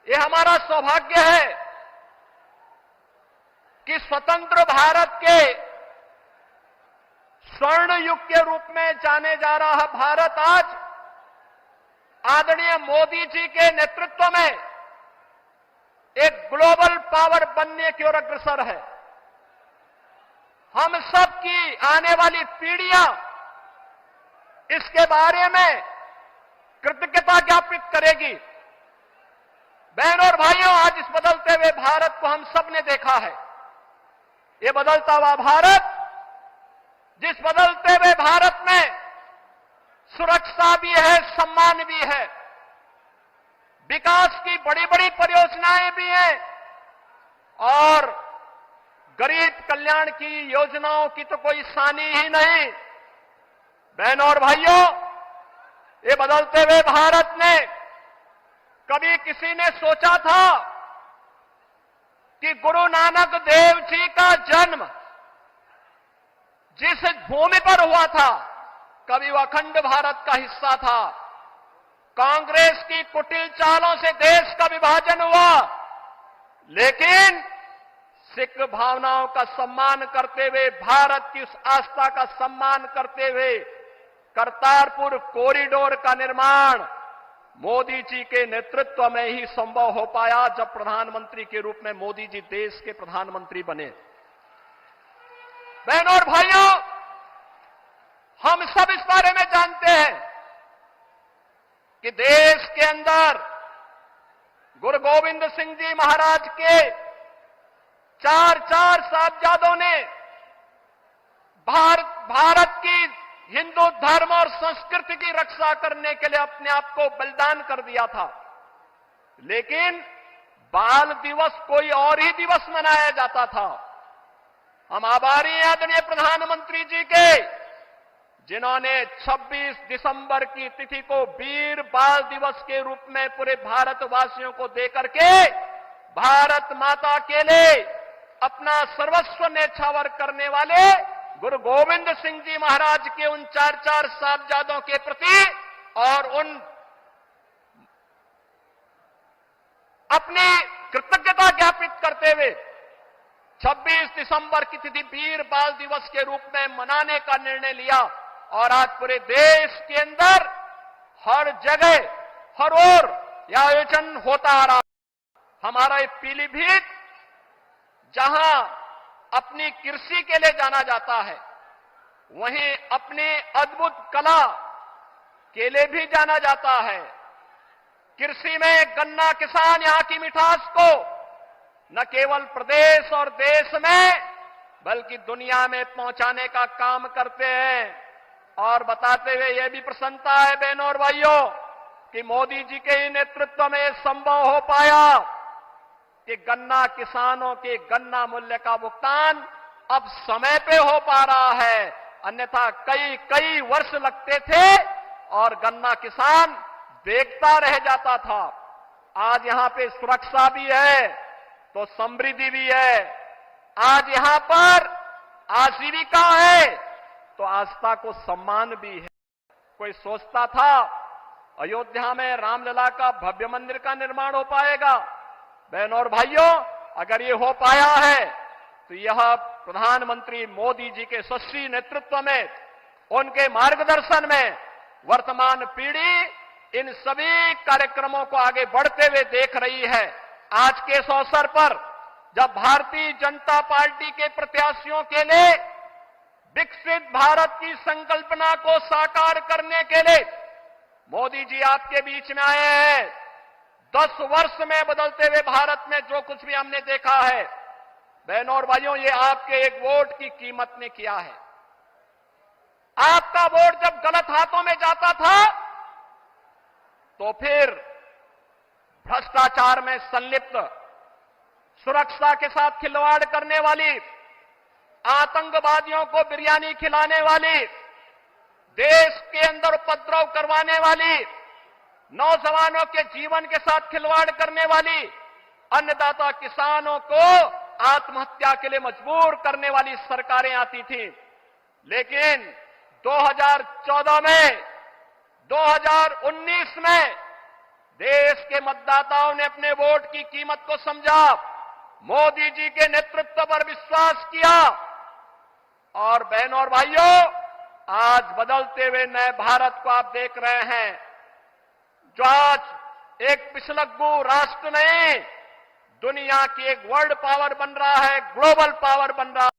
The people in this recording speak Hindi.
ये हमारा सौभाग्य है कि स्वतंत्र भारत के स्वर्ण युग के रूप में जाने जा रहा भारत आज आदरणीय मोदी जी के नेतृत्व में एक ग्लोबल पावर बनने की ओर अग्रसर है। हम सब की आने वाली पीढ़ियां इसके बारे में कृतज्ञता ज्ञापित करेगी। बहनों और भाइयों, आज इस बदलते हुए भारत को हम सब ने देखा है। ये बदलता हुआ भारत, जिस बदलते हुए भारत में सुरक्षा भी है, सम्मान भी है, विकास की बड़ी बड़ी परियोजनाएं भी हैं और गरीब कल्याण की योजनाओं की तो कोई सानी ही नहीं। बहनों और भाइयों, ये बदलते हुए भारत ने कभी किसी ने सोचा था कि गुरु नानक देव जी का जन्म जिस भूमि पर हुआ था, कभी वह अखंड भारत का हिस्सा था। कांग्रेस की कुटिल चालों से देश का विभाजन हुआ, लेकिन सिख भावनाओं का सम्मान करते हुए, भारत की उस आस्था का सम्मान करते हुए करतारपुर कॉरिडोर का निर्माण मोदी जी के नेतृत्व में ही संभव हो पाया, जब प्रधानमंत्री के रूप में मोदी जी देश के प्रधानमंत्री बने। बहनों और भाइयों, हम सब इस बारे में जानते हैं कि देश के अंदर गुरु गोविंद सिंह जी महाराज के चार साहिबजादों ने भारत की हिंदू धर्म और संस्कृति की रक्षा करने के लिए अपने आप को बलिदान कर दिया था। लेकिन बाल दिवस कोई और ही दिवस मनाया जाता था। हम आभारी हैं आदरणीय प्रधानमंत्री जी के, जिन्होंने 26 दिसंबर की तिथि को वीर बाल दिवस के रूप में पूरे भारतवासियों को देकर के भारत माता के लिए अपना सर्वस्व न्यौछावर करने वाले गुरु गोविंद सिंह जी महाराज के उन चार साहिबजादों के प्रति और उन अपनी कृतज्ञता ज्ञापित करते हुए 26 दिसंबर की तिथि वीर बाल दिवस के रूप में मनाने का निर्णय लिया। और आज पूरे देश के अंदर हर जगह हर ओर यह आयोजन होता आ रहा। हमारा ये पीलीभीत, जहां अपनी कृषि के लिए जाना जाता है, वहीं अपनी अद्भुत कला के लिए भी जाना जाता है। कृषि में गन्ना किसान यहां की मिठास को न केवल प्रदेश और देश में बल्कि दुनिया में पहुंचाने का काम करते हैं। और बताते हुए यह भी प्रसन्नता है बहनों और भाइयों कि मोदी जी के ही नेतृत्व में संभव हो पाया कि गन्ना किसानों के गन्ना मूल्य का भुगतान अब समय पे हो पा रहा है। अन्यथा कई वर्ष लगते थे और गन्ना किसान देखता रह जाता था। आज यहां पे सुरक्षा भी है तो समृद्धि भी है। आज यहां पर आजीविका है तो आस्था को सम्मान भी है। कोई सोचता था अयोध्या में रामलला का भव्य मंदिर का निर्माण हो पाएगा? बहनों और भाइयों, अगर ये हो पाया है तो यह प्रधानमंत्री मोदी जी के यशस्वी नेतृत्व में, उनके मार्गदर्शन में वर्तमान पीढ़ी इन सभी कार्यक्रमों को आगे बढ़ते हुए देख रही है। आज के इस अवसर पर जब भारतीय जनता पार्टी के प्रत्याशियों के लिए विकसित भारत की संकल्पना को साकार करने के लिए मोदी जी आपके बीच में आए हैं। 10 वर्ष में बदलते हुए भारत में जो कुछ भी हमने देखा है, बहनों और भाइयों, ये आपके एक वोट की कीमत ने किया है। आपका वोट जब गलत हाथों में जाता था तो फिर भ्रष्टाचार में संलिप्त, सुरक्षा के साथ खिलवाड़ करने वाली, आतंकवादियों को बिरयानी खिलाने वाली, देश के अंदर उपद्रव करवाने वाली, नौजवानों के जीवन के साथ खिलवाड़ करने वाली, अन्नदाता किसानों को आत्महत्या के लिए मजबूर करने वाली सरकारें आती थी। लेकिन 2014 में, 2019 में देश के मतदाताओं ने अपने वोट की कीमत को समझा, मोदी जी के नेतृत्व पर विश्वास किया और बहनों और भाइयों, आज बदलते हुए नए भारत को आप देख रहे हैं, जो आज एक पिछलग्गू राष्ट्र नहीं, दुनिया की एक वर्ल्ड पावर बन रहा है, ग्लोबल पावर बन रहा है।